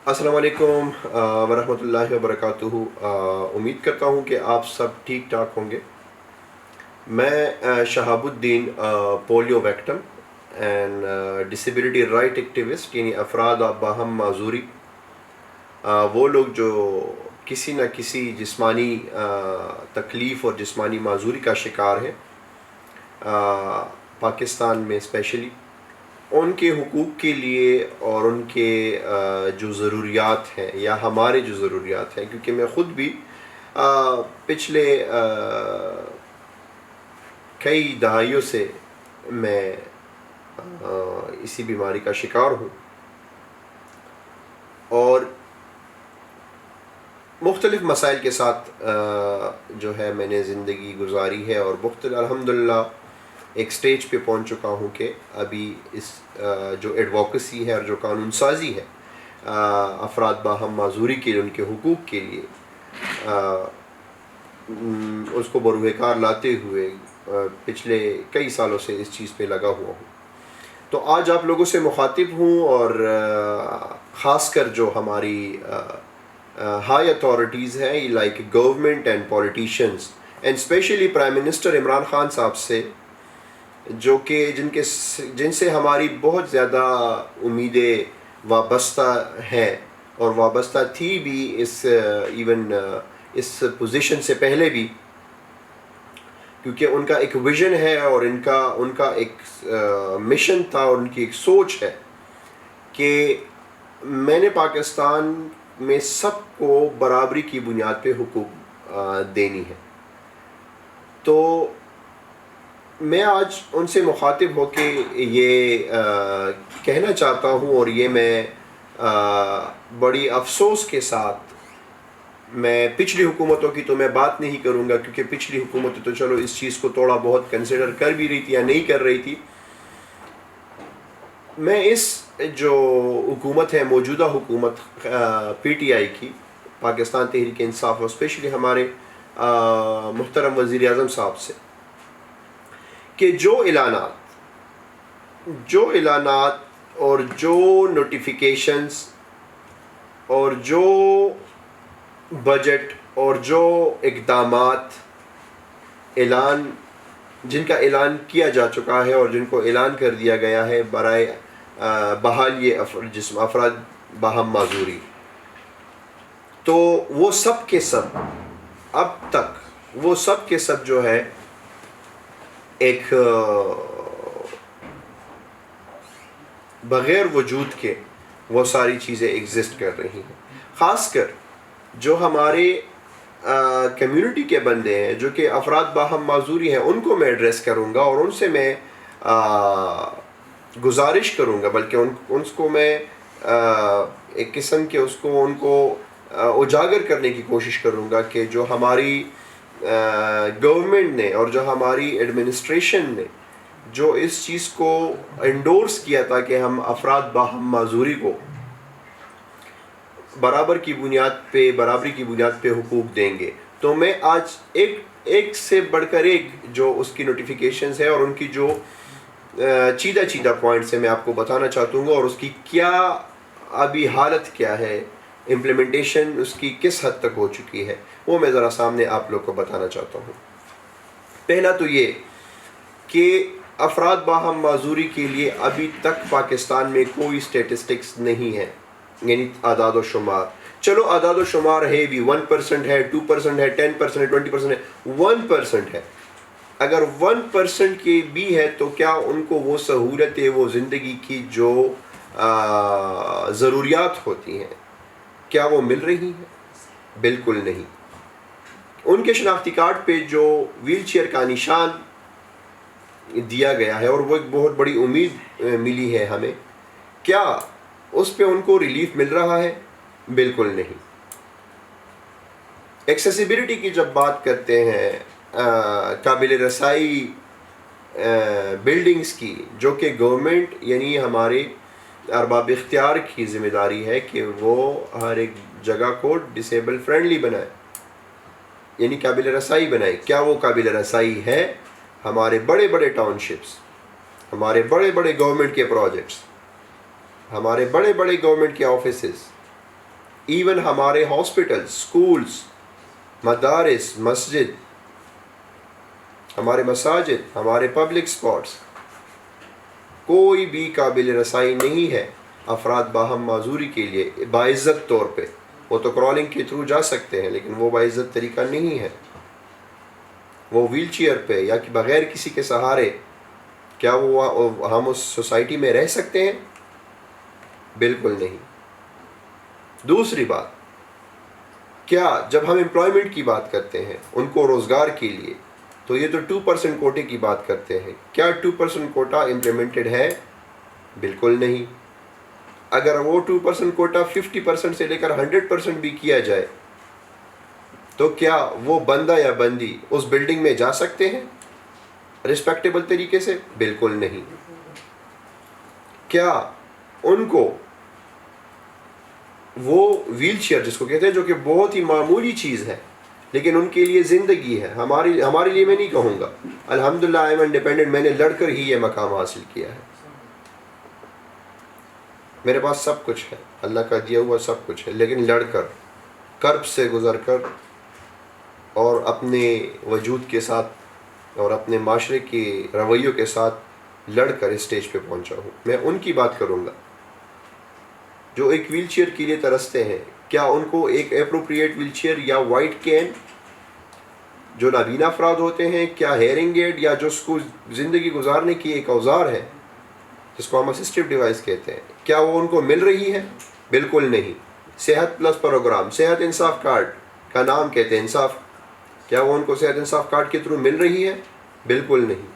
السلام علیکم ورحمۃ اللہ وبرکاتہ۔ امید کرتا ہوں کہ آپ سب ٹھیک ٹھاک ہوں گے۔ میں Shahab Uddin, polio victim and disability right activist, یعنی افراد باہم معذوری، وہ لوگ جو کسی نہ کسی جسمانی تکلیف اور جسمانی معذوری کا شکار ہیں پاکستان میں اسپیشلی، ان کے حقوق کے لیے اور ان کے جو ضروریات ہیں یا ہمارے جو ضروریات ہیں، کیونکہ میں خود بھی پچھلے کئی دہائیوں سے میں اسی بیماری کا شکار ہوں اور مختلف مسائل کے ساتھ جو ہے میں نے زندگی گزاری ہے، اور الحمدللہ ایک سٹیج پہ پہنچ چکا ہوں کہ ابھی اس جو ایڈووکیسی ہے اور جو قانون سازی ہے افراد باہم معذوری کے لیے، ان کے حقوق کے لیے، اس کو بروئے کار لاتے ہوئے پچھلے کئی سالوں سے اس چیز پہ لگا ہوا ہوں۔ تو آج آپ لوگوں سے مخاطب ہوں، اور خاص کر جو ہماری ہائی اتھارٹیز ہیں، like government and politicians, and specially prime minister Imran Khan صاحب سے، جو کہ جن سے ہماری بہت زیادہ امیدیں وابستہ ہیں اور وابستہ تھی بھی اس پوزیشن سے پہلے بھی، کیونکہ ان کا ایک ویژن ہے اور ان کا ایک مشن تھا اور ان کی ایک سوچ ہے کہ میں نے پاکستان میں سب کو برابری کی بنیاد پہ حقوق دینی ہے۔ تو میں آج ان سے مخاطب ہو کے یہ کہنا چاہتا ہوں، اور یہ میں بڑی افسوس کے ساتھ، میں پچھلی حکومتوں کی تو میں بات نہیں کروں گا، کیونکہ پچھلی حکومتیں تو چلو اس چیز کو تھوڑا بہت کنسیڈر کر بھی رہی تھی یا نہیں کر رہی تھی۔ میں اس جو حکومت ہے، موجودہ حکومت پی ٹی آئی کی، پاکستان تحریک انصاف، اور اسپیشلی ہمارے محترم وزیر اعظم صاحب سے، کہ جو اعلانات اور جو نوٹیفیکیشنز اور جو بجٹ اور جو اقدامات جن کا اعلان کیا جا چکا ہے اور جن کو اعلان کر دیا گیا ہے برائے بحالی افراد باہم معذوری، تو وہ سب کے سب اب تک وہ سب کے سب جو ہے ایک بغیر وجود کے وہ ساری چیزیں ایگزسٹ کر رہی ہیں۔ خاص کر جو ہمارے کمیونٹی کے بندے ہیں، جو کہ افراد باہم معذوری ہیں، ان کو میں ایڈریس کروں گا، اور ان سے میں گزارش کروں گا، بلکہ ان کو میں ایک قسم کے ان کو اجاگر کرنے کی کوشش کروں گا کہ جو ہماری گورنمنٹ نے اور جو ہماری ایڈمنسٹریشن نے جو اس چیز کو انڈورس کیا تھا کہ ہم افراد باہم معذوری کو برابری کی بنیاد پہ حقوق دیں گے، تو میں آج ایک سے بڑھ کر ایک جو اس کی نوٹیفیکیشنز ہے اور ان کی جو چیدہ پوائنٹس ہیں میں آپ کو بتانا چاہتا ہوں، اور اس کی کیا ابھی حالت کیا ہے، امپلیمنٹیشن اس کی کس حد تک ہو چکی ہے، وہ میں ذرا سامنے آپ لوگ کو بتانا چاہتا ہوں۔ پہلا تو یہ کہ افراد باہم معذوری کے لیے ابھی تک پاکستان میں کوئی سٹیٹسٹکس نہیں ہے، یعنی اعداد و شمار۔ چلو اعداد و شمار ہے بھی، 1% ہے، 2% ہے، 10% ہے، 20% ہے، 1% ہے۔ اگر 1% کی بھی ہے تو کیا ان کو وہ سہولتیں، وہ زندگی کی جو ضروریات ہوتی ہیں، کیا وہ مل رہی ہیں؟ بالکل نہیں۔ ان کے شناختی کارڈ پہ جو ویل چیئر کا نشان دیا گیا ہے، اور وہ ایک بہت بڑی امید ملی ہے ہمیں، کیا اس پہ ان کو ریلیف مل رہا ہے؟ بالکل نہیں۔ ایکسیسیبلٹی کی جب بات کرتے ہیں، قابل رسائی بلڈنگز کی، جو کہ گورنمنٹ یعنی ہمارے ارباب اختیار کی ذمہ داری ہے کہ وہ ہر ایک جگہ کو ڈسیبل فرینڈلی بنائے، یعنی قابل رسائی بنائے، کیا وہ قابل رسائی ہے؟ ہمارے بڑے بڑے ٹاؤن شپس، ہمارے بڑے بڑے گورنمنٹ کے پروجیکٹس، ہمارے بڑے بڑے گورنمنٹ کے آفیسز، ایون ہمارے ہاسپٹل، سکولز، مدارس، مسجد، ہمارے مساجد، ہمارے پبلک اسپاٹس، کوئی بھی قابل رسائی نہیں ہے افراد باہم معذوری کے لیے باعزت طور پہ. وہ تو کرالنگ کے تھرو جا سکتے ہیں لیکن وہ باعزت طریقہ نہیں ہے. وہ ویل چیئر پہ یا کہ بغیر کسی کے سہارے کیا وہ ہم اس سوسائٹی میں رہ سکتے ہیں؟ بالکل نہیں. دوسری بات، کیا جب ہم امپلائمنٹ کی بات کرتے ہیں ان کو روزگار کے لیے، تو یہ تو 2% کوٹے کی بات کرتے ہیں. کیا 2% کوٹا امپلیمنٹڈ ہے؟ بالکل نہیں. اگر وہ 2% کوٹا 50% سے لے کر 100% بھی کیا جائے تو کیا وہ بندہ یا بندی اس بلڈنگ میں جا سکتے ہیں رسپیکٹیبل طریقے سے؟ بالکل نہیں. کیا ان کو وہ ویل چیئر جس کو کہتے ہیں، جو کہ بہت ہی معمولی چیز ہے لیکن ان کے لیے زندگی ہے، ہمارے لیے میں نہیں کہوں گا، الحمدللہ آئی ایم انڈیپینڈنٹ، میں نے لڑ کر ہی یہ مقام حاصل کیا ہے. میرے پاس سب کچھ ہے، اللہ کا دیا ہوا سب کچھ ہے، لیکن لڑ کر، کرب سے گزر کر اور اپنے وجود کے ساتھ اور اپنے معاشرے کے رویوں کے ساتھ لڑ کر اس اسٹیج پہ پہنچا ہوں. میں ان کی بات کروں گا جو ایک ویل چیئر کے لیے ترستے ہیں. کیا ان کو ایک اپروپریٹ ویل چیئر یا وائٹ کین جو نابینا افراد ہوتے ہیں، کیا ہیئرنگ ایڈ یا جو اس کو زندگی گزارنے کی ایک اوزار ہے جس کو ہم اسسٹیو ڈیوائس کہتے ہیں، کیا وہ ان کو مل رہی ہے؟ بالکل نہیں. صحت پلس پروگرام، صحت انصاف کارڈ کا نام کہتے ہیں انصاف، کیا وہ ان کو صحت انصاف کارڈ کے تھرو مل رہی ہے؟ بالکل نہیں.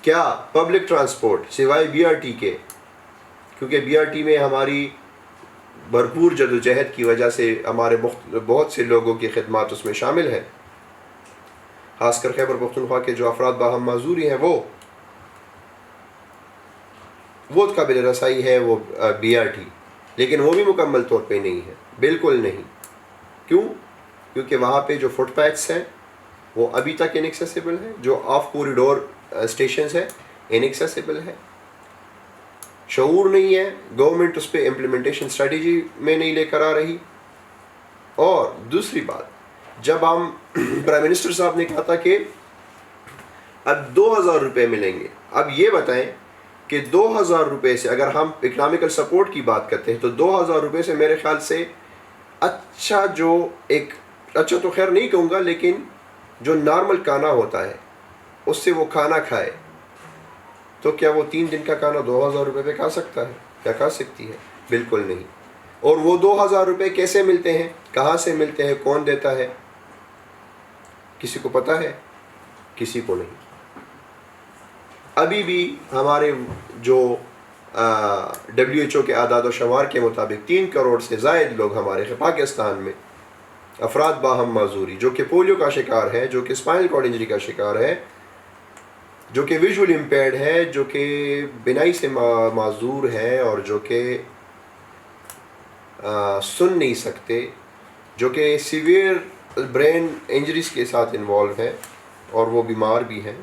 کیا پبلک ٹرانسپورٹ سوائے بی آر ٹی کے، کیونکہ بی آر ٹی میں ہماری بھرپور جدوجہد کی وجہ سے ہمارے بہت سے لوگوں کی خدمات اس میں شامل ہیں، خاص کر خیبر پختونخوا کے جو افراد باہم معذوری ہیں وہ قابل رسائی ہے، وہ بی آر ٹی، لیکن وہ بھی مکمل طور پہ نہیں ہے. بالکل نہیں. کیوں؟ کیونکہ وہاں پہ جو فٹ پیتھس ہیں وہ ابھی تک انیکسیسیبل ہیں، جو آف کوریڈور اسٹیشنز ہیں انیکسیسیبل ہیں. شعور نہیں ہے، گورنمنٹ اس پہ امپلیمنٹیشن اسٹریٹجی میں نہیں لے کر آ رہی. اور دوسری بات، جب ہم پرائم منسٹر صاحب نے کہا تھا کہ اب 2000 روپے ملیں گے، اب یہ بتائیں کہ 2000 روپے سے اگر ہم اکنامکل سپورٹ کی بات کرتے ہیں تو 2000 روپے سے میرے خیال سے اچھا تو خیر نہیں کہوں گا، لیکن جو نارمل کھانا ہوتا ہے اس سے وہ کھانا کھائے تو کیا وہ 3 دن کا کھانا 2000 روپے پہ کھا سکتا ہے؟ کیا کھا سکتی ہے؟ بالکل نہیں. اور وہ 2000 روپے کیسے ملتے ہیں، کہاں سے ملتے ہیں، کون دیتا ہے؟ کسی کو پتا ہے؟ کسی کو نہیں. ابھی بھی ہمارے جو WHO کے اعداد و شمار کے مطابق 3 کروڑ سے زائد لوگ ہمارے پاکستان میں افراد باہم معذوری، جو کہ پولیو کا شکار ہے، جو کہ اسپائنل کارڈ انجری کا شکار ہے، جو کہ ویژول امپیرڈ ہے، جو کہ بینائی سے معذور ہے، اور جو کہ سن نہیں سکتے، جو کہ سیویئر برین انجریز کے ساتھ انوالو ہے اور وہ بیمار بھی ہیں،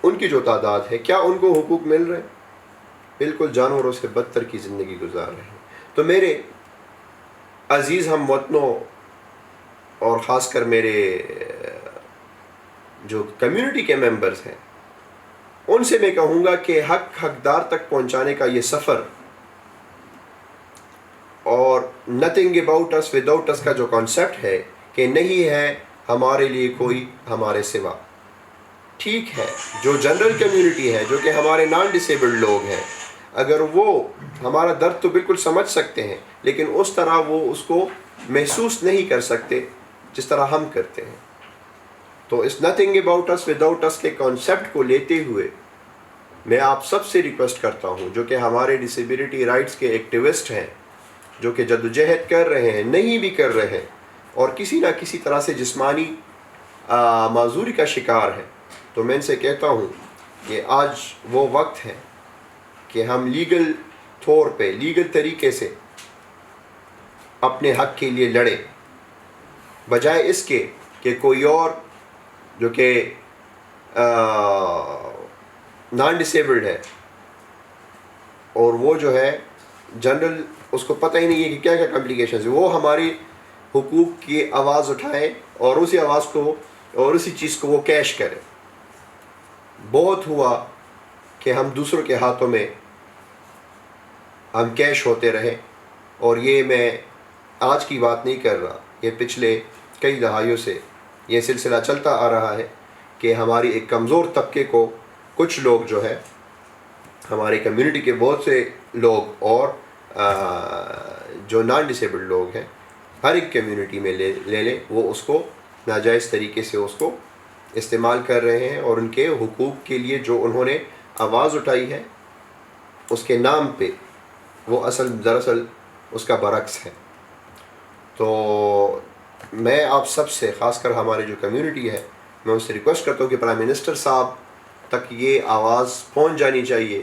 ان کی جو تعداد ہے، کیا ان کو حقوق مل رہے ہیں؟ بالکل جانوروں سے بدتر کی زندگی گزار رہے ہیں. تو میرے عزیز ہم وطنوں اور خاص کر میرے جو کمیونٹی کے ممبرز ہیں، ان سے میں کہوں گا کہ حقدار تک پہنچانے کا یہ سفر اور نتھنگ اباؤٹ اس وداؤٹ اس کا جو کانسیپٹ ہے کہ نہیں ہے ہمارے لیے کوئی ہمارے سوا. ٹھیک ہے، جو جنرل کمیونٹی ہے، جو کہ ہمارے نان ڈسیبلڈ لوگ ہیں، اگر وہ ہمارا درد تو بالکل سمجھ سکتے ہیں لیکن اس طرح وہ اس کو محسوس نہیں کر سکتے جس طرح ہم کرتے ہیں. تو اس نتھنگ اباؤٹ اس وداؤٹ اس کے کانسیپٹ کو لیتے ہوئے میں آپ سب سے ریکویسٹ کرتا ہوں، جو کہ ہمارے ڈسیبلٹی رائٹس کے ایکٹیوسٹ ہیں، جو کہ جدوجہد کر رہے ہیں، نہیں بھی کر رہے ہیں، اور کسی نہ کسی طرح سے جسمانی معذوری کا شکار ہیں، تو میں ان سے کہتا ہوں کہ آج وہ وقت ہے کہ ہم لیگل طور پہ، لیگل طریقے سے اپنے حق کے لیے لڑیں، بجائے اس کے کہ کوئی اور جو کہ نان ڈسیبلڈ ہے اور وہ جو ہے جنرل اس کو پتہ ہی نہیں ہے کہ کیا کیا کمپلیکیشنز ہیں، وہ ہماری حقوق کی آواز اٹھائے اور اسی آواز کو اور اسی چیز کو وہ کیش کرے۔ بہت ہوا کہ ہم دوسروں کے ہاتھوں میں ہم کیش ہوتے رہے، اور یہ میں آج کی بات نہیں کر رہا، یہ پچھلے کئی دہائیوں سے یہ سلسلہ چلتا آ رہا ہے کہ ہماری ایک کمزور طبقے کو کچھ لوگ جو ہے، ہماری کمیونٹی کے بہت سے لوگ اور جو نان ڈسیبلڈ لوگ ہیں، ہر ایک کمیونٹی میں لے لیں، وہ اس کو ناجائز طریقے سے اس کو استعمال کر رہے ہیں، اور ان کے حقوق کے لیے جو انہوں نے آواز اٹھائی ہے اس کے نام پہ وہ دراصل اس کا برعکس ہے۔ تو میں آپ سب سے، خاص کر ہماری جو کمیونٹی ہے، میں ان سے ریکویسٹ کرتا ہوں کہ پرائم منسٹر صاحب تک یہ آواز پہنچ جانی چاہیے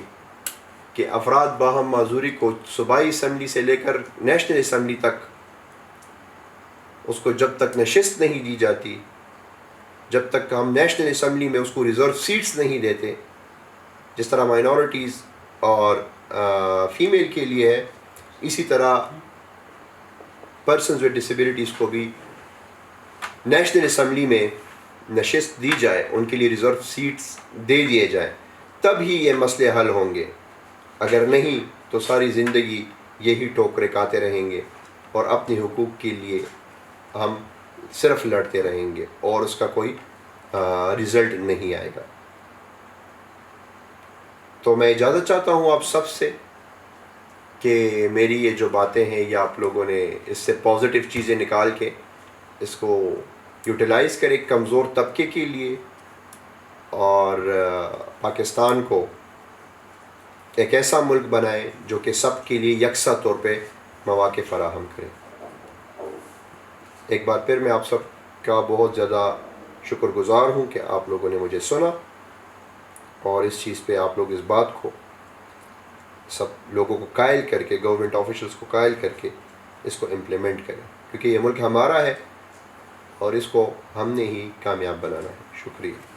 کہ افراد باہم معذوری کو صوبائی اسمبلی سے لے کر نیشنل اسمبلی تک اس کو جب تک نشست نہیں دی جاتی، جب تک ہم نیشنل اسمبلی میں اس کو ریزرو سیٹس نہیں دیتے، جس طرح مائنورٹیز اور فیمیل کے لیے ہے، اسی طرح پرسنز ود ڈسیبلٹیز کو بھی نیشنل اسمبلی میں نشست دی جائے، ان کے لیے ریزرو سیٹس دے دیے جائیں، تب ہی یہ مسئلے حل ہوں گے۔ اگر نہیں تو ساری زندگی یہی ٹوکرے کھاتے رہیں گے اور اپنے حقوق کے لیے ہم صرف لڑتے رہیں گے، اور اس کا کوئی رزلٹ نہیں آئے گا۔ تو میں اجازت چاہتا ہوں آپ سب سے کہ میری یہ جو باتیں ہیں، یا آپ لوگوں نے اس سے پازیٹیو چیزیں نکال کے اس کو یوٹیلائز کریں کمزور طبقے کے لیے، اور پاکستان کو ایک ایسا ملک بنائے جو کہ سب کے لیے یکساں طور پہ مواقع فراہم کرے۔ ایک بار پھر میں آپ سب کا بہت زیادہ شکر گزار ہوں کہ آپ لوگوں نے مجھے سنا، اور اس چیز پہ آپ لوگ اس بات کو سب لوگوں کو قائل کر کے، گورنمنٹ آفیشلز کو قائل کر کے اس کو امپلیمنٹ کریں، کیونکہ یہ ملک ہمارا ہے اور اس کو ہم نے ہی کامیاب بنانا ہے۔ شکریہ۔